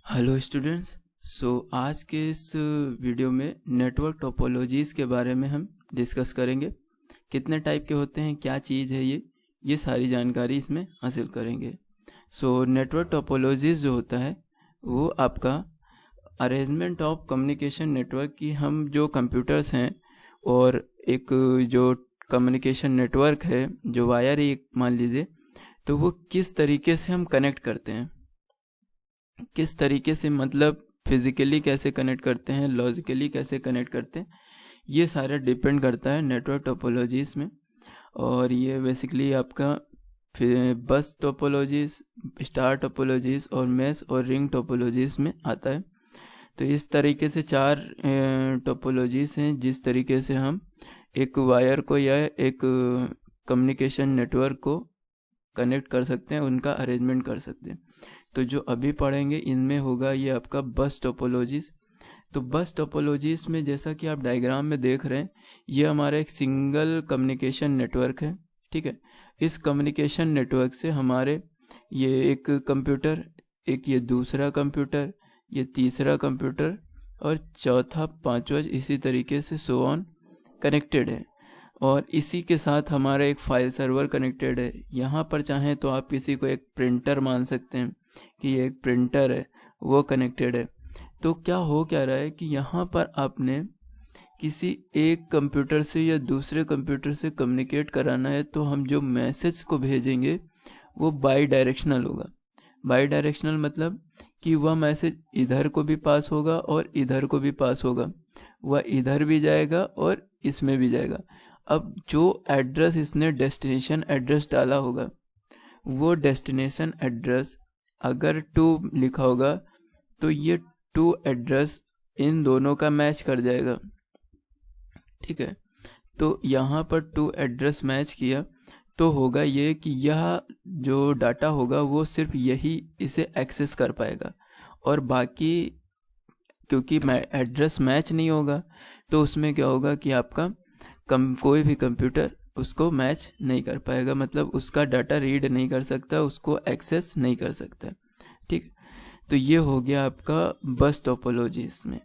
Hello students. आज के इस वीडियो में नेटवर्क टोपोलॉजीज़ के बारे में हम डिस्कस करेंगे। कितने टाइप के होते हैं, क्या चीज़ है ये सारी जानकारी इसमें हासिल करेंगे। नेटवर्क टोपोलॉजीज़ जो होता है वो आपका अरेंजमेंट ऑफ कम्युनिकेशन नेटवर्क की हम जो कंप्यूटर्स हैं और एक जो कम्युनिकेशन नेटवर्क है जो वायर ही मान लीजिए, तो वो किस तरीके से हम कनेक्ट करते हैं, किस तरीके से मतलब फिजिकली कैसे कनेक्ट करते हैं, लॉजिकली कैसे कनेक्ट करते हैं, ये सारा डिपेंड करता है नेटवर्क टोपोलॉजीज में। और ये बेसिकली आपका बस टोपोलॉजीज, स्टार टोपोलॉजीज और मैश और रिंग टोपोलॉजीज में आता है। तो इस तरीके से चार टोपोलॉजीज हैं जिस तरीके से हम एक वायर को या एक कम्युनिकेशन नेटवर्क को कनेक्ट कर सकते हैं, उनका अरेंजमेंट कर सकते हैं। तो जो अभी पढ़ेंगे इनमें होगा ये आपका बस टोपोलॉजीज। तो बस टोपोलॉजीज में जैसा कि आप डायग्राम में देख रहे हैं, ये हमारा एक सिंगल कम्युनिकेशन नेटवर्क है। ठीक है, इस कम्युनिकेशन नेटवर्क से हमारे ये एक कंप्यूटर, एक ये दूसरा कंप्यूटर, ये तीसरा कंप्यूटर और चौथा पांचवा इसी तरीके से सो ऑन कनेक्टेड है। और इसी के साथ हमारा एक फाइल सर्वर कनेक्टेड है। यहाँ पर चाहें तो आप किसी को एक प्रिंटर मान सकते हैं कि ये एक प्रिंटर है, वो कनेक्टेड है। तो क्या रहा है कि यहाँ पर आपने किसी एक कंप्यूटर से या दूसरे कंप्यूटर से कम्युनिकेट कराना है, तो हम जो मैसेज को भेजेंगे वो बाई डायरेक्शनल होगा। बाई डायरेक्शनल मतलब कि वह मैसेज इधर को भी पास होगा और इधर को भी पास होगा, वह इधर भी जाएगा और इसमें भी जाएगा। अब जो एड्रेस इसने डेस्टिनेशन एड्रेस डाला होगा, वो डेस्टिनेशन एड्रेस अगर 2 लिखा होगा तो ये 2 एड्रेस इन दोनों का मैच कर जाएगा। ठीक है, तो यहाँ पर 2 एड्रेस मैच किया तो होगा ये कि यह जो डाटा होगा वो सिर्फ यही इसे एक्सेस कर पाएगा, और बाकी क्योंकि एड्रेस मैच नहीं होगा तो उसमें क्या होगा कि आपका कोई भी कंप्यूटर उसको मैच नहीं कर पाएगा, मतलब उसका डाटा रीड नहीं कर सकता, उसको एक्सेस नहीं कर सकता। ठीक, तो ये हो गया आपका बस टोपोलॉजीज में।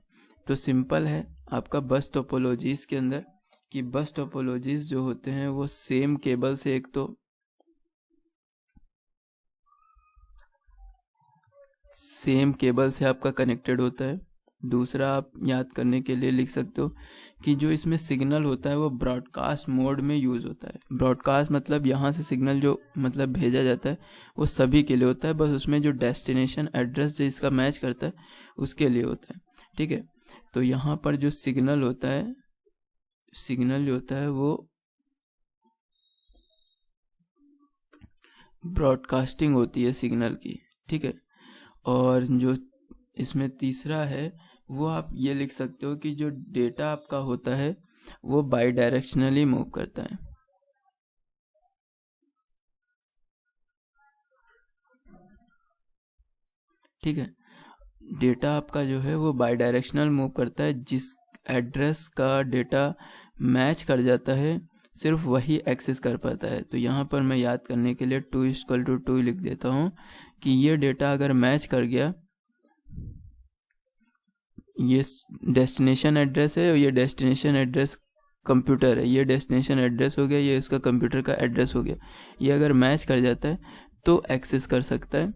तो सिंपल है आपका बस टोपोलॉजीज के अंदर कि बस टोपोलॉजीज जो होते हैं वो सेम केबल से, एक तो सेम केबल से आपका कनेक्टेड होता है। दूसरा आप याद करने के लिए लिख सकते हो कि जो इसमें सिग्नल होता है वो ब्रॉडकास्ट मोड में यूज़ होता है। ब्रॉडकास्ट मतलब यहाँ से सिग्नल जो मतलब भेजा जाता है वो सभी के लिए होता है, बस उसमें जो डेस्टिनेशन एड्रेस जो इसका मैच करता है उसके लिए होता है। ठीक है, तो यहाँ पर जो सिग्नल होता है, सिग्नल जो होता है वो ब्रॉडकास्टिंग होती है सिग्नल की। ठीक है, और जो इसमें तीसरा है वो आप ये लिख सकते हो कि जो डेटा आपका होता है वो बाई डायरेक्शनली मूव करता है। ठीक है, डेटा आपका जो है वो बाई डायरेक्शनल मूव करता है। जिस एड्रेस का डेटा मैच कर जाता है सिर्फ वही एक्सेस कर पाता है। तो यहाँ पर मैं याद करने के लिए 2:2 लिख देता हूँ कि ये डेटा अगर मैच कर गया, ये डेस्टिनेशन एड्रेस है और ये डेस्टिनेशन एड्रेस कंप्यूटर है, ये डेस्टिनेशन एड्रेस हो गया, ये इसका कंप्यूटर का एड्रेस हो गया। ये अगर मैच कर जाता है तो एक्सेस कर सकता है।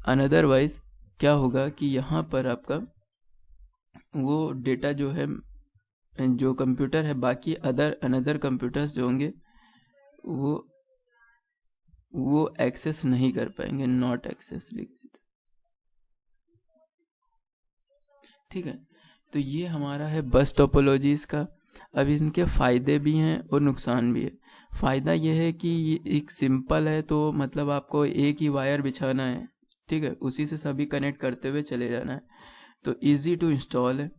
अनदरवाइज क्या होगा कि यहाँ पर आपका वो डेटा जो है, जो कंप्यूटर है, बाकी अनदर कंप्यूटर्स जो होंगे वो एक्सेस नहीं कर पाएंगे, नॉट एक्सेस लिख देते। ठीक है, तो ये हमारा है बस टोपोलॉजीज का। अब इनके फ़ायदे भी हैं और नुकसान भी है। फ़ायदा ये है कि ये एक सिंपल है, तो मतलब आपको एक ही वायर बिछाना है, ठीक है, उसी से सभी कनेक्ट करते हुए चले जाना है। तो इजी टू इंस्टॉल है,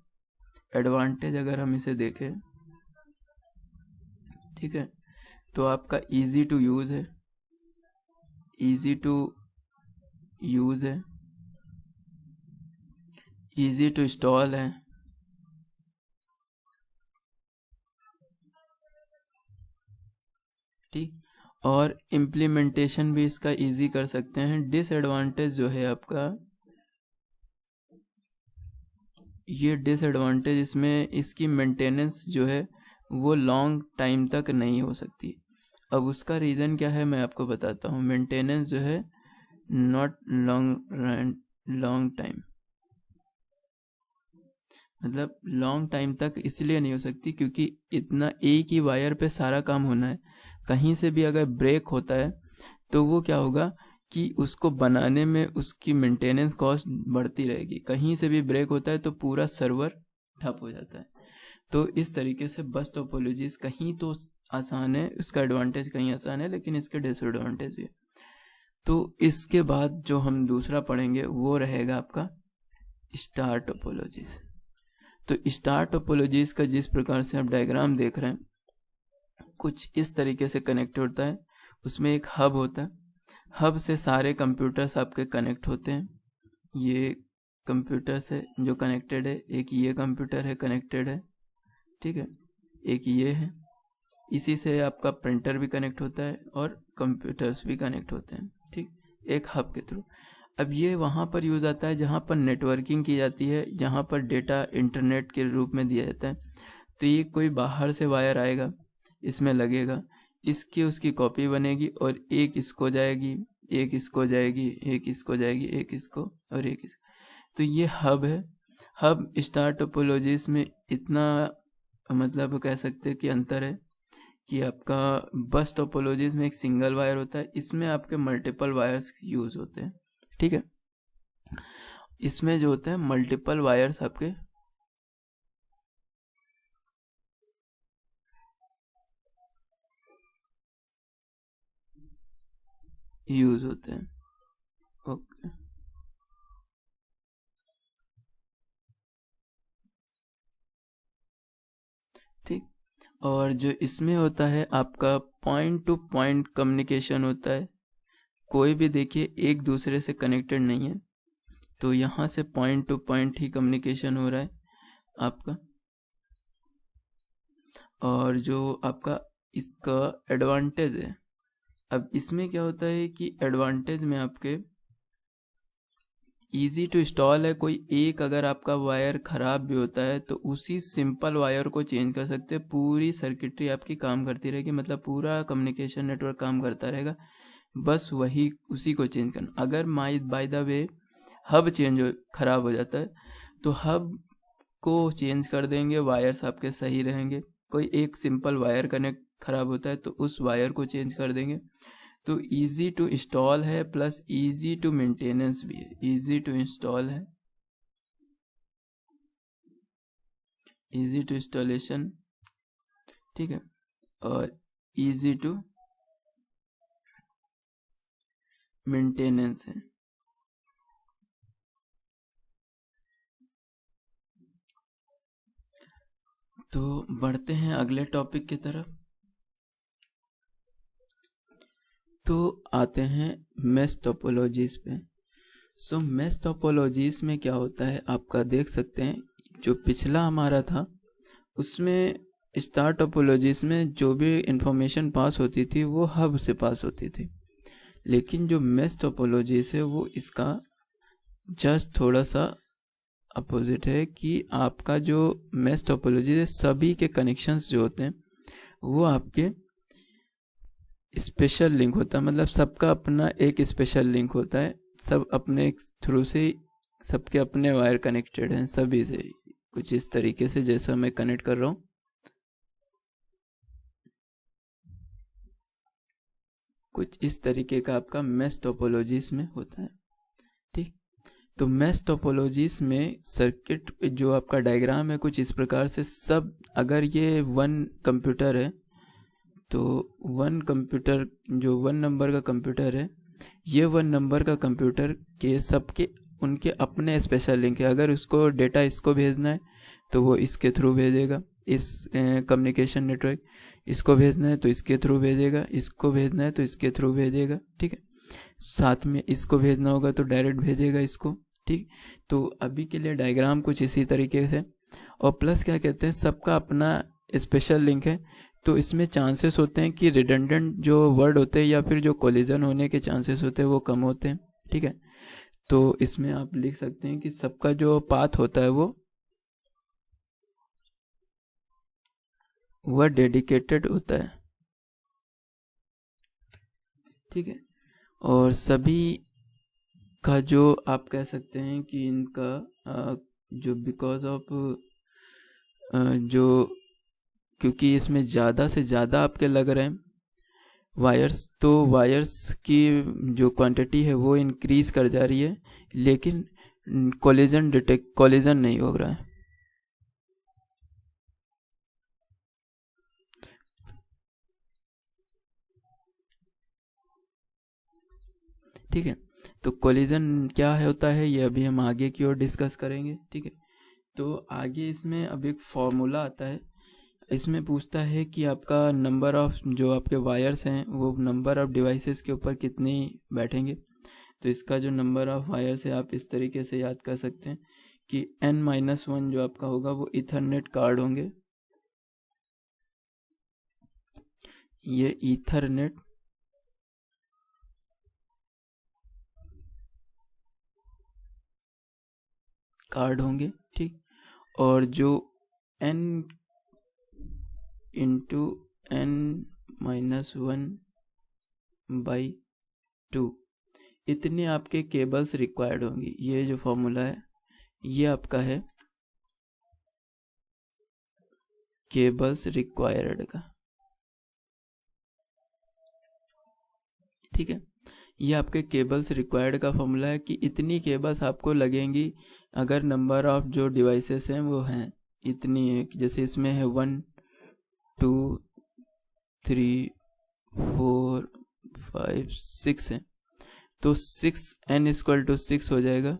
एडवांटेज अगर हम इसे देखें। ठीक है, तो आपका इजी टू यूज़ है, इजी टू यूज़ है, इजी टू इंस्टॉल है। ठीक, और इम्प्लीमेंटेशन भी इसका इजी कर सकते हैं। डिसएडवांटेज जो है आपका ये डिसएडवांटेज इसमें इसकी मेंटेनेंस जो है वो लॉन्ग टाइम तक नहीं हो सकती। अब उसका रीज़न क्या है मैं आपको बताता हूँ। मेंटेनेंस जो है नॉट लॉन्ग टाइम, मतलब लॉन्ग टाइम तक इसलिए नहीं हो सकती क्योंकि इतना एक ही वायर पे सारा काम होना है। कहीं से भी अगर ब्रेक होता है तो वो क्या होगा कि उसको बनाने में उसकी मेंटेनेंस कॉस्ट बढ़ती रहेगी। कहीं से भी ब्रेक होता है तो पूरा सर्वर ठप हो जाता है। तो इस तरीके से बस टोपोलॉजीज कहीं तो आसान है, उसका एडवांटेज कहीं आसान है, लेकिन इसके डिसएडवांटेज भी है। तो इसके बाद जो हम दूसरा पढ़ेंगे वो रहेगा आपका स्टार टोपोलॉजीज। तो स्टार टोपोलॉजीज का जिस प्रकार से आप डायग्राम देख रहे हैं कुछ इस तरीके से कनेक्ट होता है। उसमें एक हब होता है, हब से सारे कंप्यूटर्स आपके कनेक्ट होते हैं। ये कंप्यूटर से जो कनेक्टेड है, एक ये कंप्यूटर है कनेक्टेड है, ठीक है, एक ये है, इसी से आपका प्रिंटर भी कनेक्ट होता है और कंप्यूटर्स भी कनेक्ट होते हैं, ठीक, एक हब के थ्रू। अब ये वहाँ पर यूज़ आता है जहाँ पर नेटवर्किंग की जाती है, जहाँ पर डेटा इंटरनेट के रूप में दिया जाता है। तो ये कोई बाहर से वायर आएगा, इसमें लगेगा, इसकी उसकी कॉपी बनेगी और एक इसको जाएगी, एक इसको जाएगी, एक इसको जाएगी, एक इसको और एक इसको। तो ये हब है। हब स्टार टोपोलॉजीज में इतना मतलब कह सकते हैं कि अंतर है कि आपका बस टोपोलॉजीज में एक सिंगल वायर होता है, इसमें आपके मल्टीपल वायर्स यूज़ होते हैं, ठीक है। इसमें जो होते हैं मल्टीपल वायर्स आपके यूज होते हैं, ओके। ठीक, और जो इसमें होता है आपका पॉइंट टू पॉइंट कम्युनिकेशन होता है। कोई भी देखिए एक दूसरे से कनेक्टेड नहीं है, तो यहाँ से पॉइंट टू पॉइंट ही कम्युनिकेशन हो रहा है आपका। और जो आपका इसका एडवांटेज है, अब इसमें क्या होता है कि एडवांटेज में आपके ईजी टू इंस्टॉल है। कोई एक अगर आपका वायर ख़राब भी होता है तो उसी सिंपल वायर को चेंज कर सकते हैं, पूरी सर्किटरी आपकी काम करती रहेगी, मतलब पूरा कम्युनिकेशन नेटवर्क काम करता रहेगा, बस वही उसी को चेंज करना। अगर बाय द वे हब ख़राब हो जाता है तो हब को चेंज कर देंगे, वायर्स आपके सही रहेंगे। कोई एक सिंपल वायर कनेक्ट ख़राब होता है तो उस वायर को चेंज कर देंगे। तो इजी टू इंस्टॉल है प्लस इजी टू मेंटेनेंस भी है। इजी टू इंस्टॉल है, इजी टू इंस्टॉलेशन, ठीक है, और इजी टू मेंटेनेंस है। तो बढ़ते हैं अगले टॉपिक की तरफ। तो आते हैं मेश टोपोलॉजीज पे। सो मेश टोपोलॉजीज में क्या होता है आपका देख सकते हैं, जो पिछला हमारा था उसमें स्टार टोपोलॉजीज में जो भी इंफॉर्मेशन पास होती थी वो हब से पास होती थी, लेकिन जो मेश टोपोलॉजीज है वो इसका जस्ट थोड़ा सा अपोजिट है कि आपका जो मेश टोपोलॉजी है सभी के कनेक्शंस जो होते हैं वो आपके स्पेशल लिंक होता है, मतलब सबका अपना एक स्पेशल लिंक होता है, सब अपने थ्रू से सबके अपने वायर कनेक्टेड हैं सभी से, कुछ इस तरीके से जैसा मैं कनेक्ट कर रहा हूँ। कुछ इस तरीके का आपका मेश टोपोलॉजीज में होता है, ठीक। तो मेश टोपोलॉजीज में सर्किट जो आपका डायग्राम है कुछ इस प्रकार से, सब अगर ये 1 कंप्यूटर है तो 1 कंप्यूटर जो 1 नंबर का कंप्यूटर है, ये 1 नंबर का कंप्यूटर के सबके उनके अपने स्पेशल लिंक है। अगर उसको डेटा इसको भेजना है तो वो इसके थ्रू भेजेगा, इस कम्युनिकेशन नेटवर्क, इसको भेजना है तो इसके थ्रू भेजेगा, इसको भेजना है तो इसके थ्रू भेजेगा, ठीक है। साथ में इसको भेजना होगा तो डायरेक्ट भेजेगा इसको, ठीक। तो अभी के लिए डायग्राम कुछ इसी तरीके से, और प्लस क्या कहते हैं सबका अपना स्पेशल लिंक है, तो इसमें चांसेस होते हैं कि रिडंडेंट जो वर्ड होते हैं या फिर जो कोलिजन होने के चांसेस होते हैं वो कम होते हैं, ठीक है। तो इसमें आप लिख सकते हैं कि सबका जो पाथ होता है वो वह डेडिकेटेड होता है, ठीक है। और सभी का जो आप कह सकते हैं कि इनका जो बिकॉज ऑफ जो क्योंकि इसमें ज़्यादा से ज़्यादा आपके लग रहे हैं वायर्स, तो वायर्स की जो क्वांटिटी है वो इंक्रीज कर जा रही है, लेकिन कोलिजन नहीं हो रहा है। ठीक है, तो कोलिजन क्या होता है ये अभी हम आगे की ओर डिस्कस करेंगे, ठीक है। तो आगे इसमें अब एक फॉर्मूला आता है, इसमें पूछता है कि आपका नंबर ऑफ जो आपके वायर्स हैं वो नंबर ऑफ डिवाइसेस के ऊपर कितने बैठेंगे। तो इसका जो नंबर ऑफ वायर्स है आप इस तरीके से याद कर सकते हैं कि n-1 जो आपका होगा वो ईथरनेट कार्ड होंगे, ये ईथरनेट कार्ड होंगे, ठीक। और जो n इंटू n-1/2 इतने आपके केबल्स रिक्वायर्ड होंगी। ये जो फॉर्मूला है ये आपका है केबल्स रिक्वायर्ड का, ठीक है। ये आपके केबल्स रिक्वायर्ड का फॉर्मूला है कि इतनी केबल्स आपको लगेंगी अगर नंबर ऑफ जो डिवाइसेस हैं वो हैं इतनी है। जैसे इसमें है 1 2 3 4 5 6 है, तो 6n=6 हो जाएगा।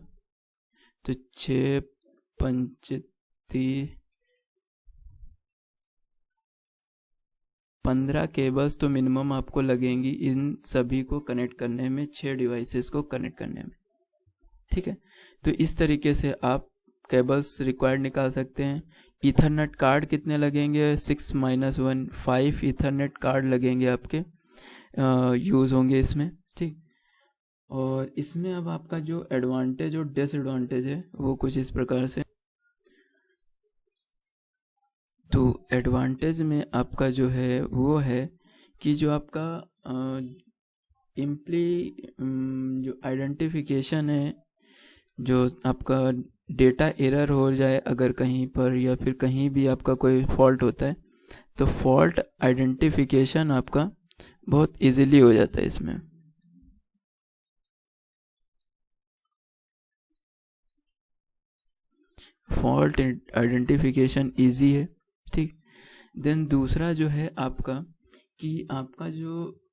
तो 6 5 30 15 केबल्स तो मिनिमम आपको लगेंगी इन सभी को कनेक्ट करने में, 6 डिवाइसेस को कनेक्ट करने में, ठीक है। तो इस तरीके से आप केबल्स रिक्वायर्ड निकाल सकते हैं। ईथरनेट कार्ड कितने लगेंगे, 6-1 5 ईथरनेट कार्ड लगेंगे आपके, यूज़ होंगे इसमें, ठीक। और इसमें अब आपका जो एडवांटेज और डिसएडवांटेज है वो कुछ इस प्रकार से। तो एडवांटेज में आपका जो है वो है कि जो आपका जो आइडेंटिफिकेशन है, जो आपका डेटा एरर हो जाए अगर कहीं पर या फिर कहीं भी आपका कोई फॉल्ट होता है तो फॉल्ट आइडेंटिफिकेशन आपका बहुत इजीली हो जाता है इसमें। फॉल्ट आइडेंटिफिकेशन इजी है, ठीक। देन दूसरा जो है आपका कि आपका जो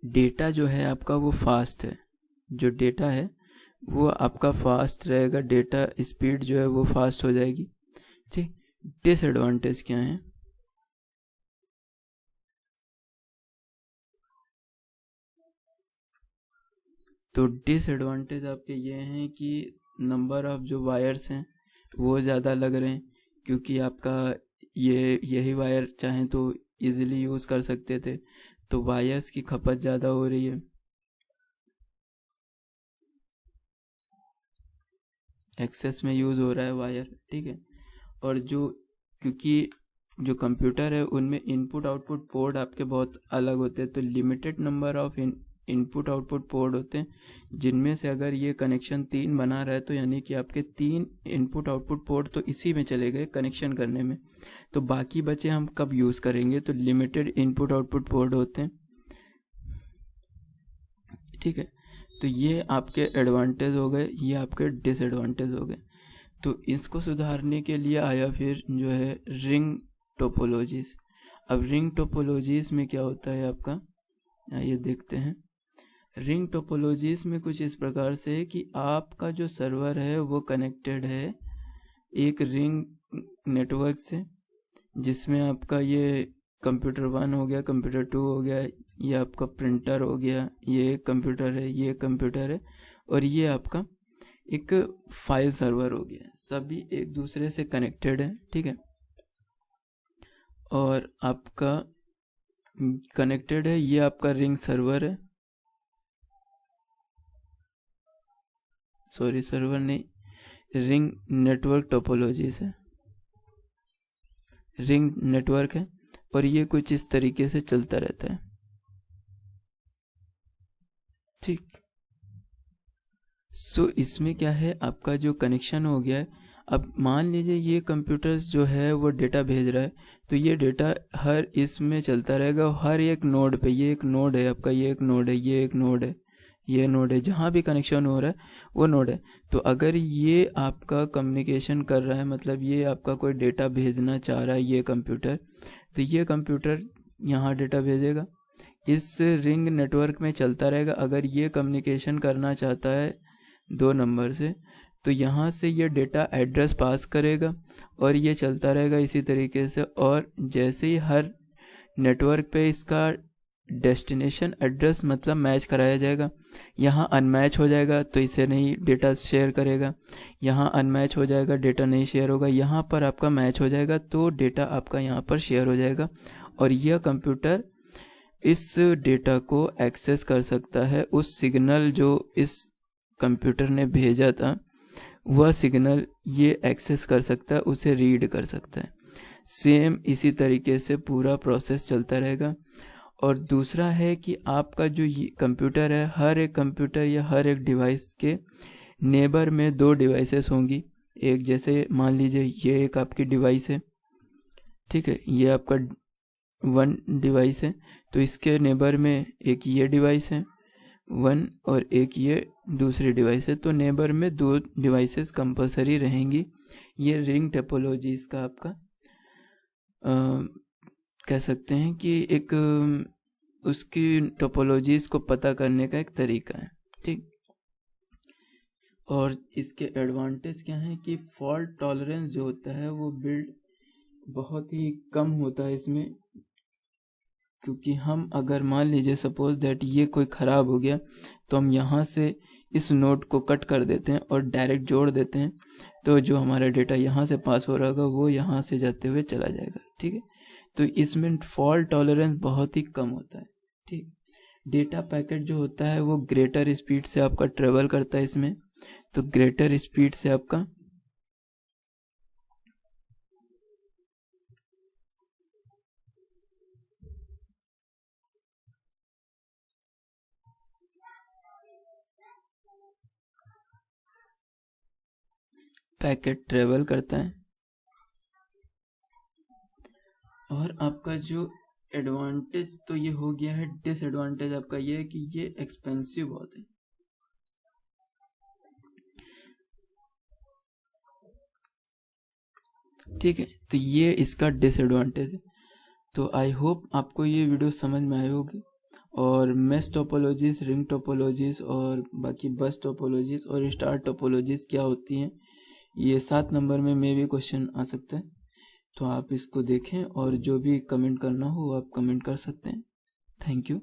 डेटा जो है आपका वो फास्ट है, जो डेटा है वो आपका फास्ट रहेगा, डेटा स्पीड जो है वो फास्ट हो जाएगी, ठीक। डिसएडवांटेज क्या है, तो डिसएडवांटेज आपके ये हैं कि नंबर ऑफ जो वायर्स हैं वो ज़्यादा लग रहे हैं, क्योंकि आपका यही वायर चाहें तो इजीली यूज़ कर सकते थे, तो वायर्स की खपत ज़्यादा हो रही है, एक्सेस में यूज़ हो रहा है वायर, ठीक है। और जो क्योंकि जो कंप्यूटर है उनमें इनपुट आउटपुट पोर्ट आपके बहुत अलग होते हैं, तो limited number of input output port होते हैं, जिनमें से अगर ये कनेक्शन 3 बना रहा है तो यानी कि आपके 3 इनपुट आउटपुट पोर्ट तो इसी में चले गए कनेक्शन करने में, तो बाकी बचे हम कब यूज़ करेंगे, तो लिमिटेड इनपुट आउटपुट पोर्ट होते हैं, ठीक है। तो ये आपके एडवांटेज हो गए, ये आपके डिसएडवांटेज हो गए। तो इसको सुधारने के लिए आया फिर जो है रिंग टोपोलॉजीज। अब रिंग टोपोलॉजीज में क्या होता है आपका, ये देखते हैं। रिंग टोपोलॉजीज में कुछ इस प्रकार से है कि आपका जो सर्वर है वो कनेक्टेड है एक रिंग नेटवर्क से, जिसमें आपका ये कंप्यूटर 1 हो गया, कंप्यूटर 2 हो गया, ये आपका प्रिंटर हो गया, ये कंप्यूटर है, ये कंप्यूटर है, और ये आपका एक फाइल सर्वर हो गया, सभी एक दूसरे से कनेक्टेड है, ठीक है। और आपका कनेक्टेड है, ये आपका रिंग सर्वर है, सॉरी सर्वर नहीं, रिंग नेटवर्क टोपोलॉजी से। रिंग नेटवर्क है और ये कुछ इस तरीके से चलता रहता है, ठीक। सो इसमें क्या है, आपका जो कनेक्शन हो गया है, अब मान लीजिए ये कंप्यूटर्स जो है वो डेटा भेज रहा है, तो ये डेटा हर इसमें चलता रहेगा, हर एक नोड पे। ये एक नोड है आपका, ये एक नोड है, ये एक नोड है, ये नोड है, जहाँ भी कनेक्शन हो रहा है वो नोड है। तो अगर ये आपका कम्युनिकेशन कर रहा है, मतलब ये आपका कोई डेटा भेजना चाह रहा है ये कंप्यूटर, तो ये कंप्यूटर यहाँ डेटा भेजेगा, इस रिंग नेटवर्क में चलता रहेगा। अगर ये कम्युनिकेशन करना चाहता है 2 नंबर से, तो यहाँ से ये डेटा एड्रेस पास करेगा और ये चलता रहेगा इसी तरीके से। और जैसे ही हर नेटवर्क पे इसका डेस्टिनेशन एड्रेस मतलब मैच कराया जाएगा, यहाँ अनमैच हो जाएगा तो इसे नहीं डेटा शेयर करेगा, यहाँ अनमैच हो जाएगा डेटा नहीं शेयर होगा, यहाँ पर आपका मैच हो जाएगा तो डेटा आपका यहाँ पर शेयर हो जाएगा। और यह कंप्यूटर इस डेटा को एक्सेस कर सकता है, उस सिग्नल जो इस कंप्यूटर ने भेजा था वह सिग्नल ये एक्सेस कर सकता है, उसे रीड कर सकता है। सेम इसी तरीके से पूरा प्रोसेस चलता रहेगा। और दूसरा है कि आपका जो ये कंप्यूटर है, हर एक कंप्यूटर या हर एक डिवाइस के नेबर में 2 डिवाइसेस होंगी। एक जैसे मान लीजिए ये एक आपकी डिवाइस है, ठीक है, ये आपका 1 डिवाइस है, तो इसके नेबर में एक ये डिवाइस है 1 और एक ये दूसरी डिवाइस है, तो नेबर में 2 डिवाइसेस कंपलसरी रहेंगी। ये रिंग टोपोलॉजीज का आपका कह सकते हैं कि एक उसकी टोपोलॉजीज को पता करने का एक तरीका है, ठीक। और इसके एडवांटेज क्या हैं कि फॉल्ट टॉलरेंस जो होता है वो बिल्ड बहुत ही कम होता है इसमें, क्योंकि हम अगर मान लीजिए सपोज दैट ये कोई ख़राब हो गया, तो हम यहाँ से इस नोड को कट कर देते हैं और डायरेक्ट जोड़ देते हैं, तो जो हमारा डेटा यहाँ से पास हो रहा होगा वो यहाँ से जाते हुए चला जाएगा, ठीक है। तो इसमें फॉल्ट टॉलरेंस बहुत ही कम होता है, ठीक। डेटा पैकेट जो होता है वो ग्रेटर स्पीड से आपका ट्रेवल करता है इसमें, तो ग्रेटर स्पीड से आपका पैकेट ट्रेवल करता है। और आपका जो एडवांटेज तो ये हो गया है, डिसएडवांटेज आपका ये है कि ये एक्सपेंसिव बहुत है, ठीक है। तो ये इसका डिसएडवांटेज है। तो आई होप आपको ये वीडियो समझ में आई होगी। और मेश टोपोलॉजीज, रिंग टोपोलॉजीज और बाकी बस टोपोलॉजीज और स्टार टोपोलॉजीज क्या होती हैं, ये 7 नंबर में भी क्वेश्चन आ सकता है। तो आप इसको देखें और जो भी कमेंट करना हो आप कमेंट कर सकते हैं। Thank you.